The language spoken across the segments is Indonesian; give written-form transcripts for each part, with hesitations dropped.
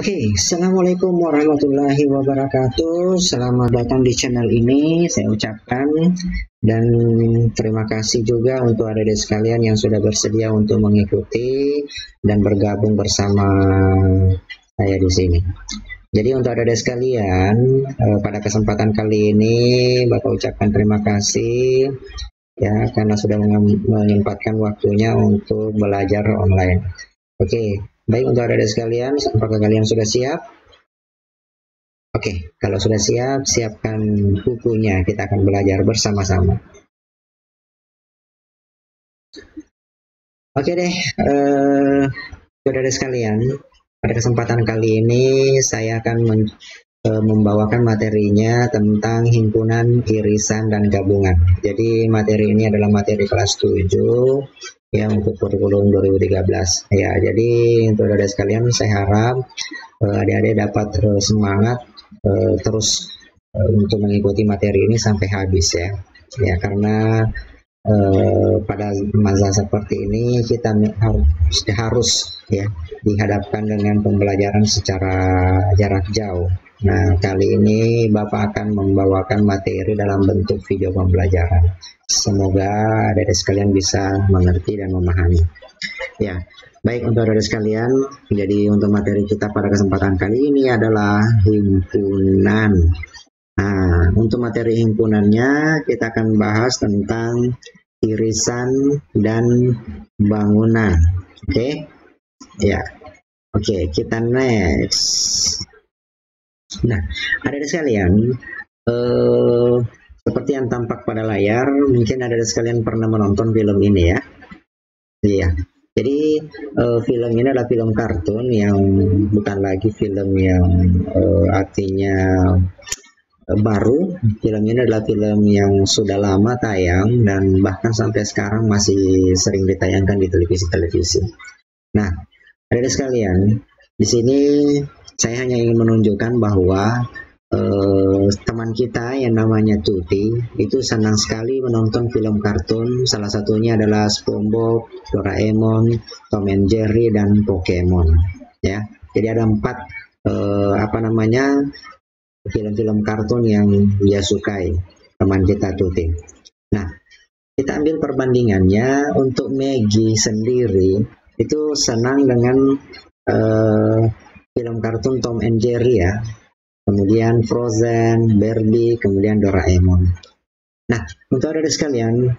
Oke, Assalamualaikum warahmatullahi wabarakatuh. Selamat datang di channel ini, saya ucapkan. Dan terima kasih juga untuk adik-adik sekalian yang sudah bersedia untuk mengikuti dan bergabung bersama saya di sini. Jadi untuk adik-adik sekalian, pada kesempatan kali ini Bapak ucapkan terima kasih ya karena sudah menyempatkan waktunya untuk belajar online. Oke, baik untuk adik-adik sekalian, apakah kalian sudah siap? Oke, kalau sudah siap, siapkan bukunya, kita akan belajar bersama-sama. Oke deh, adik-adik sekalian, pada kesempatan kali ini saya akan membawakan materinya tentang himpunan, irisan, dan gabungan. Jadi materi ini adalah materi kelas 7 ya untuk kurikulum 2013 ya. Jadi untuk adik-adik sekalian saya harap adik-adik dapat semangat terus untuk mengikuti materi ini sampai habis ya karena pada masa seperti ini kita harus ya dihadapkan dengan pembelajaran secara jarak jauh. Nah, kali ini Bapak akan membawakan materi dalam bentuk video pembelajaran. Semoga adik-adik sekalian bisa mengerti dan memahami. Ya, baik untuk adik-adik sekalian, jadi untuk materi kita pada kesempatan kali ini adalah himpunan. Nah, untuk materi himpunannya kita akan bahas tentang irisan dan bangunan. Oke? Ya. Oke, kita next. Nah, adik-adik sekalian, seperti yang tampak pada layar, mungkin adik-adik sekalian pernah menonton film ini ya. Iya. Jadi film ini adalah film kartun yang bukan lagi film yang artinya baru. Film ini adalah film yang sudah lama tayang dan bahkan sampai sekarang masih sering ditayangkan di televisi-televisi. Nah, adik-adik sekalian, di sini saya hanya ingin menunjukkan bahwa teman kita yang namanya Tuti itu senang sekali menonton film kartun. Salah satunya adalah SpongeBob, Doraemon, Tom and Jerry, dan Pokemon. Ya, jadi ada 4 film-film kartun yang dia sukai, teman kita Tuti. Nah, kita ambil perbandingannya. Untuk Maggie sendiri itu senang dengan film kartun Tom and Jerry ya, kemudian Frozen, Barbie, kemudian Doraemon. Nah, untuk adik-adik sekalian,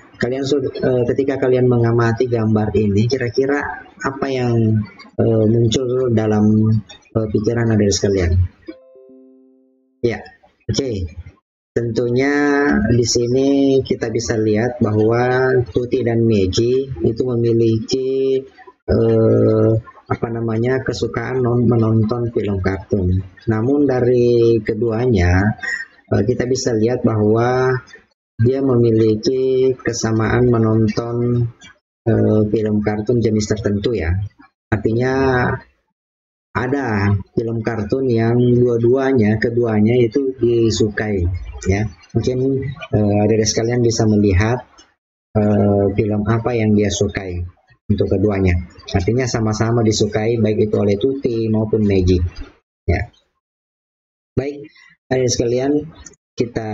ketika kalian mengamati gambar ini, kira-kira apa yang muncul dalam pikiran adik-adik sekalian? Ya, oke. Tentunya di sini kita bisa lihat bahwa Tuti dan Maggie itu memiliki kesukaan menonton film kartun. Namun dari keduanya kita bisa lihat bahwa dia memiliki kesamaan menonton film kartun jenis tertentu ya. Artinya ada film kartun yang keduanya itu disukai ya. Mungkin adik-adik sekalian bisa melihat film apa yang dia sukai untuk keduanya. Artinya sama-sama disukai baik itu oleh Tuti maupun Maggie. Ya. Baik, adik sekalian, kita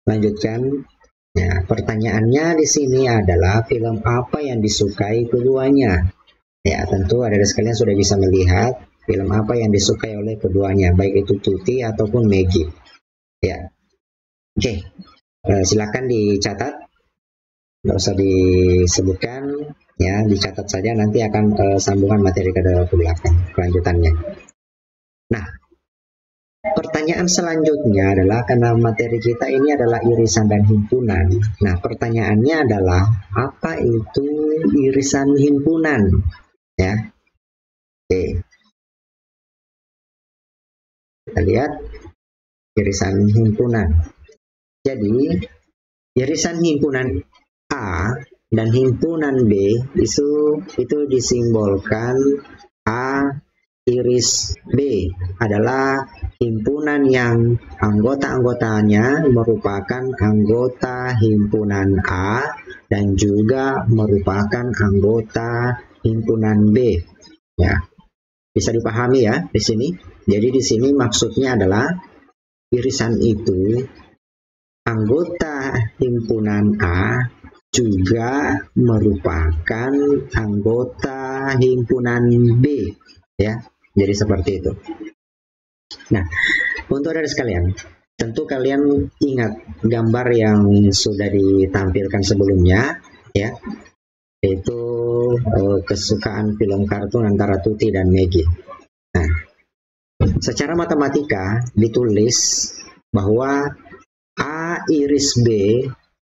lanjutkan. Ya, pertanyaannya di sini adalah film apa yang disukai keduanya? Ya, tentu adik sekalian sudah bisa melihat film apa yang disukai oleh keduanya, baik itu Tuti ataupun Maggie. Ya. Oke. Silakan dicatat. Nggak usah disebutkan ya, dicatat saja, nanti akan sambungan materi ke belakang kelanjutannya. Nah, pertanyaan selanjutnya adalah karena materi kita ini adalah irisan dan himpunan. Nah, pertanyaannya adalah apa itu irisan himpunan? Ya. Oke. Kita lihat irisan himpunan. Jadi, irisan himpunan A dan himpunan B itu disimbolkan A iris B adalah himpunan yang anggota-anggotanya merupakan anggota himpunan A dan juga merupakan anggota himpunan B ya. Bisa dipahami ya di sini. Jadi di sini maksudnya adalah irisan itu anggota himpunan A juga merupakan anggota himpunan B, ya. Jadi seperti itu. Nah, untuk adik sekalian, tentu kalian ingat gambar yang sudah ditampilkan sebelumnya, ya, yaitu kesukaan film kartun antara Tuti dan Maggie. Nah, secara matematika ditulis bahwa A iris B,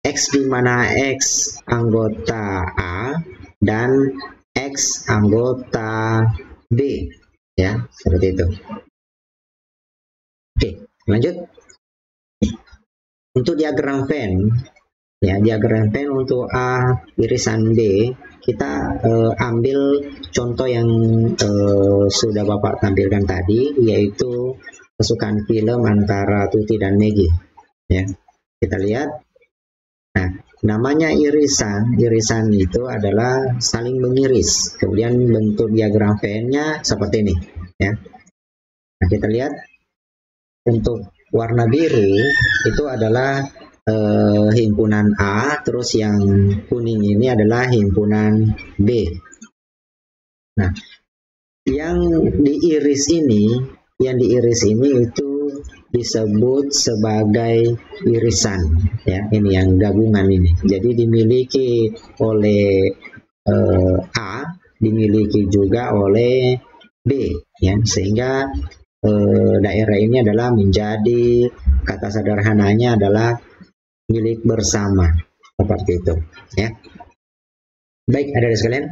X di mana X anggota A dan X anggota B, ya, seperti itu. Oke, lanjut. Untuk diagram Venn, ya, diagram Venn untuk A irisan B, kita ambil contoh yang sudah Bapak tampilkan tadi, yaitu kesukaan film antara Tuti dan Maggie. Ya, kita lihat. Nah, namanya irisan itu adalah saling mengiris. Kemudian bentuk diagram Venn-nya seperti ini, ya. Nah, kita lihat untuk warna biru itu adalah himpunan A, terus yang kuning ini adalah himpunan B. Nah, yang diiris ini itu disebut sebagai irisan, ya. Ini yang gabungan ini. Jadi dimiliki oleh A, dimiliki juga oleh B, ya. Sehingga daerah ini adalah menjadi, kata sederhananya adalah milik bersama, seperti itu, ya. Baik, adik-adik sekalian,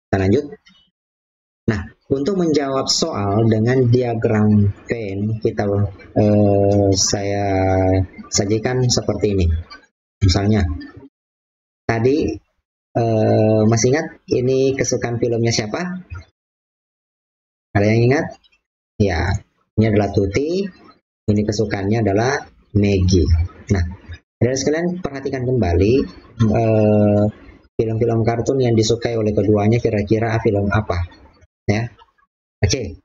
kita lanjut. Nah, untuk menjawab soal dengan diagram Venn, saya sajikan seperti ini. Misalnya, tadi masih ingat ini kesukaan filmnya siapa? Ada yang ingat? Ya, ini adalah Tuti. Ini kesukaannya adalah Maggie. Nah, adik-adik sekalian perhatikan kembali film-film kartun yang disukai oleh keduanya kira-kira film apa? Ya, oke.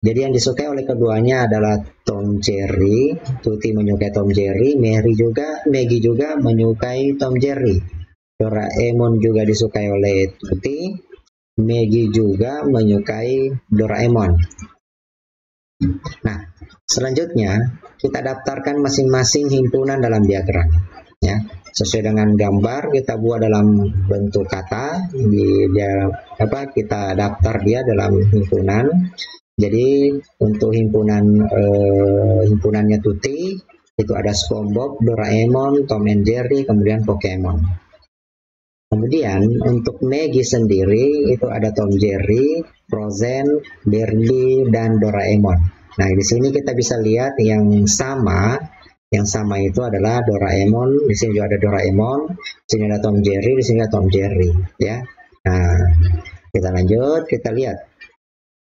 Jadi yang disukai oleh keduanya adalah Tom Jerry. Tuti menyukai Tom Jerry, Maggie juga menyukai Tom Jerry. Doraemon juga disukai oleh Tuti, Maggie juga menyukai Doraemon. Nah, selanjutnya kita daftarkan masing-masing himpunan dalam diagram, ya. Sesuai dengan gambar kita buat dalam bentuk kata, kita daftar dia dalam himpunan. Jadi untuk himpunannya Tuti itu ada SpongeBob, Doraemon, Tom and Jerry, kemudian Pokemon. Kemudian untuk Maggie sendiri itu ada Tom Jerry, Frozen, Barbie, dan Doraemon. Nah, di sini kita bisa lihat yang sama. Yang sama itu adalah Doraemon. Di sini juga ada Doraemon. Di sini ada Tom Jerry. Di sini ada Tom Jerry. Ya. Nah, kita lanjut. Kita lihat.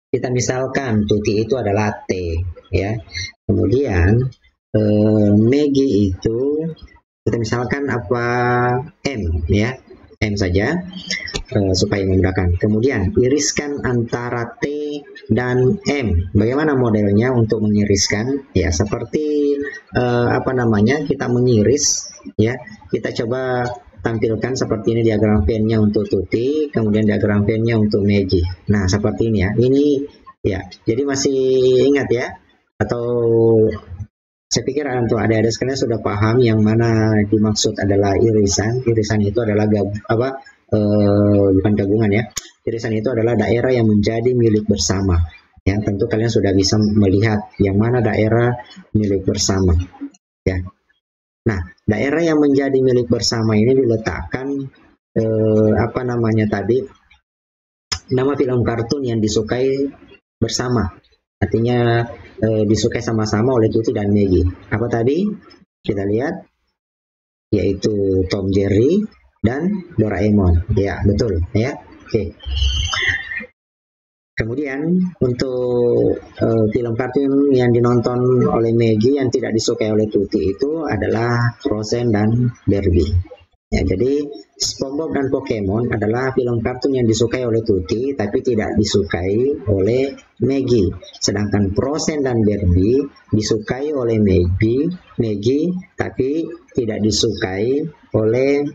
Kita misalkan Tuti itu adalah T. Ya. Kemudian Maggie itu kita misalkan apa M. Ya. M saja. Supaya memudahkan. Kemudian iriskan antara T dan M. Bagaimana modelnya untuk mengiriskan? Ya, seperti kita mengiris, ya. Kita coba tampilkan seperti ini diagram Venn-nya untuk Tuti, kemudian diagram Venn-nya untuk Maggie. Nah, seperti ini ya. Ini ya. Jadi masih ingat ya? Atau saya pikir untuk adik-adik sekalian sudah paham yang mana dimaksud adalah irisan. Irisan itu adalah bukan gabungan ya. Irisan itu adalah daerah yang menjadi milik bersama. Ya, tentu kalian sudah bisa melihat yang mana daerah milik bersama. Ya. Nah, daerah yang menjadi milik bersama ini diletakkan nama film kartun yang disukai bersama. Artinya disukai sama-sama oleh Tuti dan Maggie. Apa tadi? Kita lihat, yaitu Tom Jerry dan Doraemon. Ya, betul ya. Oke. Kemudian untuk film kartun yang dinonton oleh Maggie yang tidak disukai oleh Tuti itu adalah Frozen dan Barbie. Ya, jadi SpongeBob dan Pokemon adalah film kartun yang disukai oleh Tuti tapi tidak disukai oleh Maggie. Sedangkan Frozen dan Barbie disukai oleh Maggie tapi tidak disukai oleh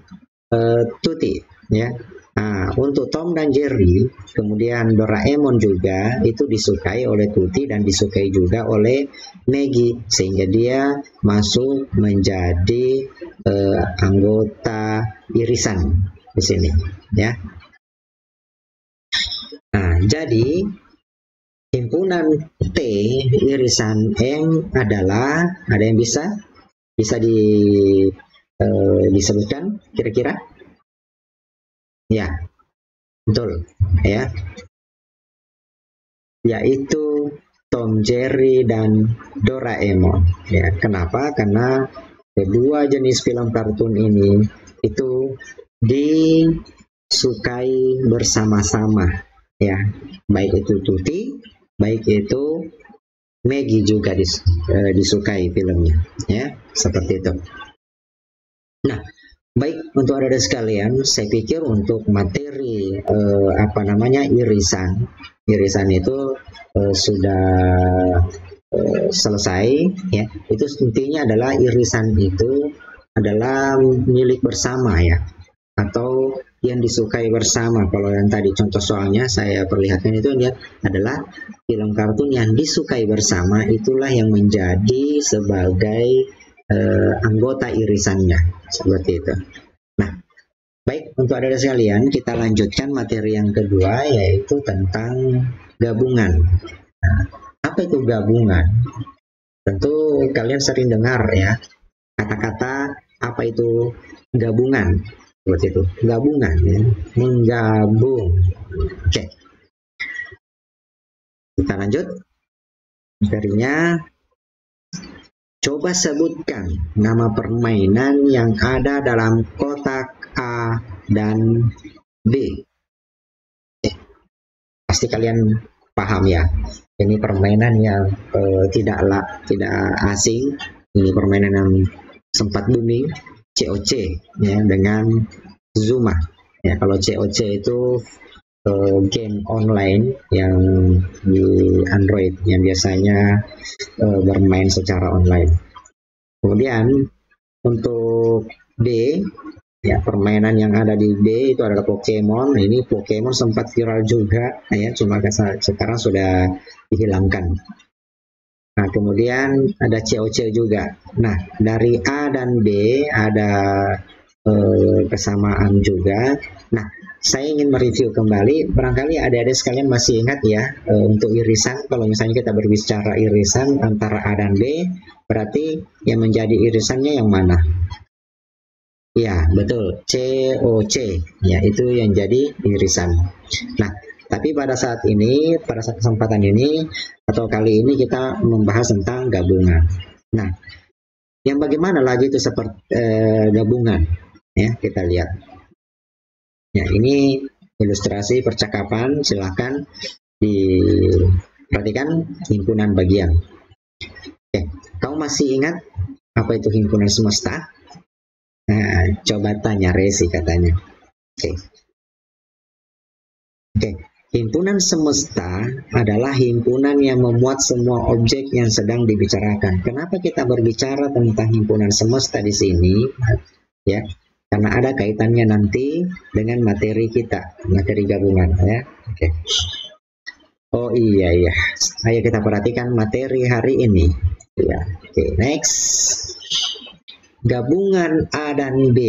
Tuti. Ya. Nah, untuk Tom dan Jerry, kemudian Doraemon juga itu disukai oleh Tuti dan disukai juga oleh Maggie, sehingga dia masuk menjadi anggota irisan di sini, ya. Nah, jadi himpunan T irisan M adalah, ada yang bisa disebutkan kira-kira? Ya, betul, ya, yaitu Tom, Jerry, dan Doraemon. Ya, kenapa? Karena kedua jenis film kartun ini itu disukai bersama-sama, ya, baik itu Tuti, baik itu Maggie juga disukai filmnya, ya, seperti itu. Nah, baik untuk adik-adik sekalian, saya pikir untuk materi irisan itu sudah selesai, ya. Itu intinya adalah irisan itu adalah milik bersama, ya, atau yang disukai bersama. Kalau yang tadi contoh soalnya saya perlihatkan itu dia adalah film kartun yang disukai bersama, itulah yang menjadi sebagai anggota irisannya, seperti itu. Nah, baik untuk adik-adik sekalian, kita lanjutkan materi yang kedua, yaitu tentang gabungan. Nah, apa itu gabungan? Tentu kalian sering dengar, ya, kata-kata apa itu gabungan, seperti itu. Gabungan, ya, menggabung. Oke, kita lanjut materinya. Coba sebutkan nama permainan yang ada dalam kotak A dan B. Pasti kalian paham, ya. Ini permainan yang tidak asing. Ini permainan yang sempat booming, COC, ya, dengan Zuma. Ya, kalau COC itu game online yang di Android yang biasanya bermain secara online. Kemudian untuk B, ya, permainan yang ada di B itu adalah Pokemon. Ini Pokemon sempat viral juga, ya, cuma sekarang sudah dihilangkan. Nah, kemudian ada COC juga. Nah, dari A dan B ada kesamaan juga. Nah, saya ingin mereview kembali. Barangkali adik-adik sekalian masih ingat, ya, untuk irisan. Kalau misalnya kita berbicara irisan antara A dan B, berarti yang menjadi irisannya yang mana? Ya, betul, COC. Ya, itu yang jadi irisan. Nah, tapi pada saat kesempatan ini, atau kali ini kita membahas tentang gabungan. Nah, yang bagaimana lagi itu seperti gabungan? Ya, kita lihat. Ya, ini ilustrasi percakapan, silahkan diperhatikan himpunan bagian. Oke, kamu masih ingat apa itu himpunan semesta? Nah, coba tanya Resi katanya. Oke. Himpunan semesta adalah himpunan yang memuat semua objek yang sedang dibicarakan. Kenapa kita berbicara tentang himpunan semesta di sini? Ya, karena ada kaitannya nanti dengan materi kita, materi gabungan, ya. Oke. Oh iya, ayo kita perhatikan materi hari ini, ya. Oke, next. Gabungan A dan B.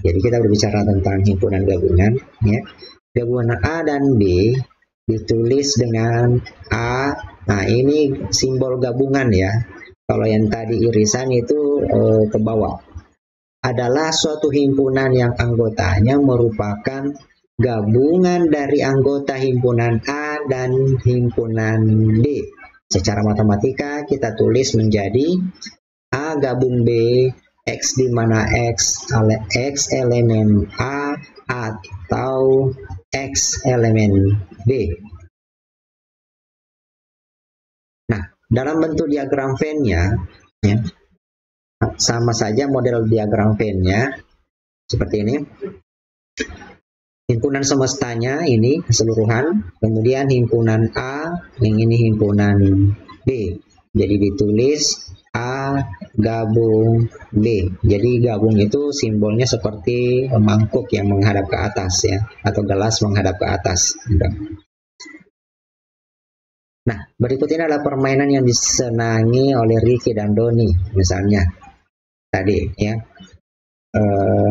Jadi kita berbicara tentang himpunan gabungan, ya. Gabungan A dan B ditulis dengan A. Nah, ini simbol gabungan, ya. Kalau yang tadi irisan itu ke bawah. Adalah suatu himpunan yang anggotanya merupakan gabungan dari anggota himpunan A dan himpunan B. Secara matematika kita tulis menjadi A gabung B, X di mana X elemen A atau X elemen B. Nah, dalam bentuk diagram Venn-nya, ya, sama saja model diagram Venn-nya. seperti ini. Himpunan semestanya ini keseluruhan, kemudian himpunan A, yang ini himpunan B. Jadi ditulis A gabung B. Jadi gabung itu simbolnya seperti mangkuk yang menghadap ke atas ya, atau gelas menghadap ke atas. Nah, berikut ini adalah permainan yang disenangi oleh Ricky dan Doni, misalnya tadi ya.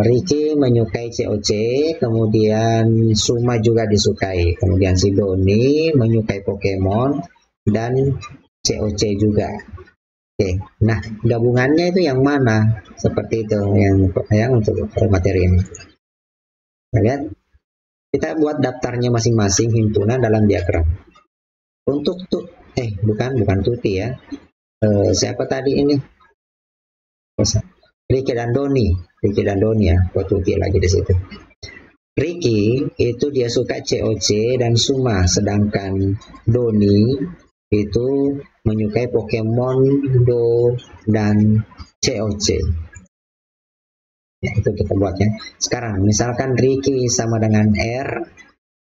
Ricky menyukai COC, kemudian Suma juga disukai, kemudian si Doni menyukai Pokemon dan COC juga. Oke, nah gabungannya itu yang mana? Seperti itu yang untuk materi ini. Kita lihat, kita buat daftarnya masing-masing himpunan dalam diagram. Untuk bukan Tuti ya. Siapa tadi ini? Ricky dan Doni ya, kok Tuti lagi di situ. Ricky itu dia suka COC dan Suma, sedangkan Doni itu menyukai Pokemon Go dan COC. Ya, itu kita buatnya. Sekarang misalkan Ricky sama dengan R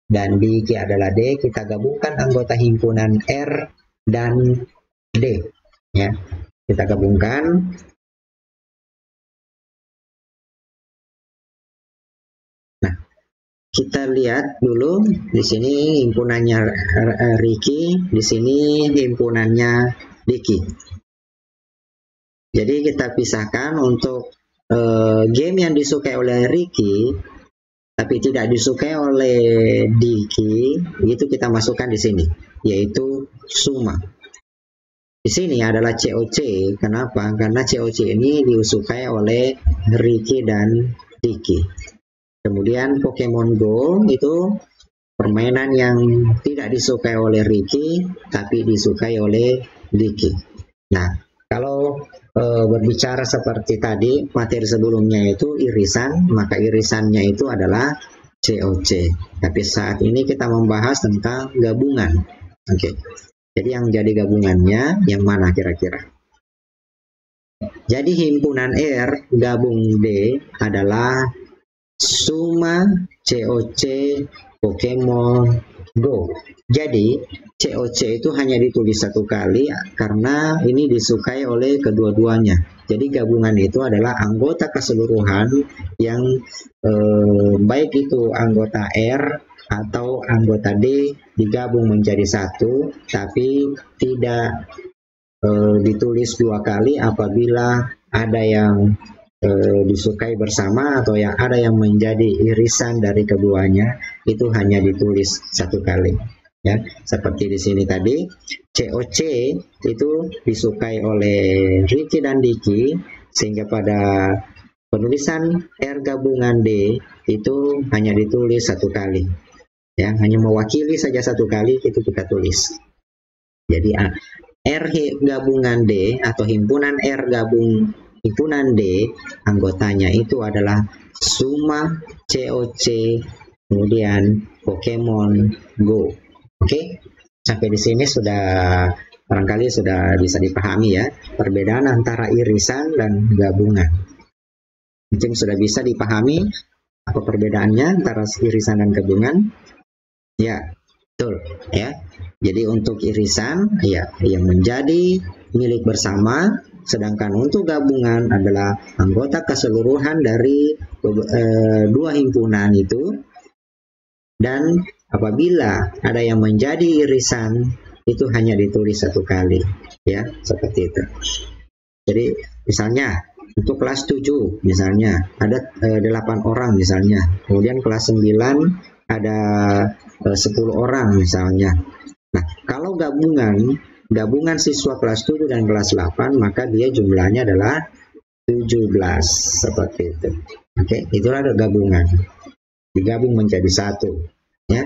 dan Diki adalah D, kita gabungkan anggota himpunan R dan D ya. Kita gabungkan. Kita lihat dulu di sini himpunannya Ricky, di sini himpunannya Diki. Jadi kita pisahkan untuk game yang disukai oleh Ricky tapi tidak disukai oleh Diki, itu kita masukkan di sini, yaitu Suma. Di sini adalah COC. Kenapa? Karena COC ini disukai oleh Ricky dan Diki. Kemudian Pokemon Go itu permainan yang tidak disukai oleh Ricky, tapi disukai oleh Diki. Nah, kalau berbicara seperti tadi, materi sebelumnya itu irisan, maka irisannya itu adalah COC. Tapi saat ini kita membahas tentang gabungan. Oke. Jadi yang jadi gabungannya yang mana kira-kira? Jadi himpunan R gabung D adalah Suma, COC, Pokemon Go. Jadi COC itu hanya ditulis satu kali karena ini disukai oleh kedua-duanya. Jadi gabungan itu adalah anggota keseluruhan yang baik itu anggota R atau anggota D digabung menjadi satu, tapi tidak ditulis dua kali apabila ada yang disukai bersama atau yang ada yang menjadi irisan dari keduanya, itu hanya ditulis satu kali ya. Seperti di sini tadi COC itu disukai oleh Ricky dan Diki, sehingga pada penulisan R gabungan D itu hanya ditulis satu kali ya, hanya mewakili saja satu kali, itu kita tulis. Jadi R gabungan D atau himpunan R gabung himpunan D, anggotanya itu adalah Suma, COC, kemudian Pokemon Go. Oke, sampai di sini sudah barangkali sudah bisa dipahami ya, perbedaan antara irisan dan gabungan. Mungkin sudah bisa dipahami apa perbedaannya antara irisan dan gabungan? Ya, betul ya. Jadi untuk irisan ya yang menjadi milik bersama, sedangkan untuk gabungan adalah anggota keseluruhan dari dua himpunan itu, dan apabila ada yang menjadi irisan itu hanya ditulis satu kali ya, seperti itu. Jadi misalnya untuk kelas 7 misalnya ada 8 orang misalnya, kemudian kelas 9 ada 10 orang misalnya. Nah, kalau gabungan siswa kelas 7 dan kelas 8, maka dia jumlahnya adalah 17 seperti itu. Oke, itulah gabungan. Digabung menjadi satu ya.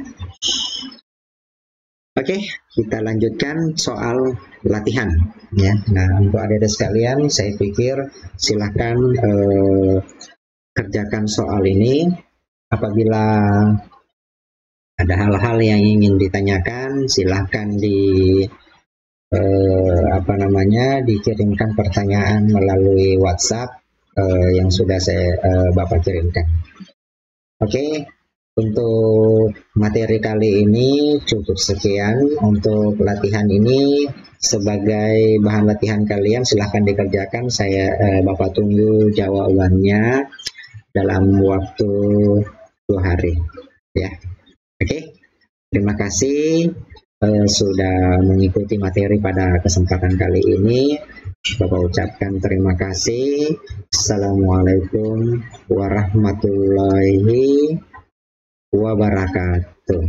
Oke, kita lanjutkan soal latihan ya. Nah, untuk adik-adik sekalian, saya pikir silahkan kerjakan soal ini. Apabila ada hal-hal yang ingin ditanyakan, silahkan dikirimkan pertanyaan melalui WhatsApp yang sudah Bapak kirimkan. Oke, untuk materi kali ini cukup sekian. Untuk latihan ini sebagai bahan latihan kalian, silahkan dikerjakan. Bapak tunggu jawabannya dalam waktu 2 hari. Ya, oke. Terima kasih sudah mengikuti materi pada kesempatan kali ini. Bapak ucapkan terima kasih. Assalamualaikum warahmatullahi wabarakatuh.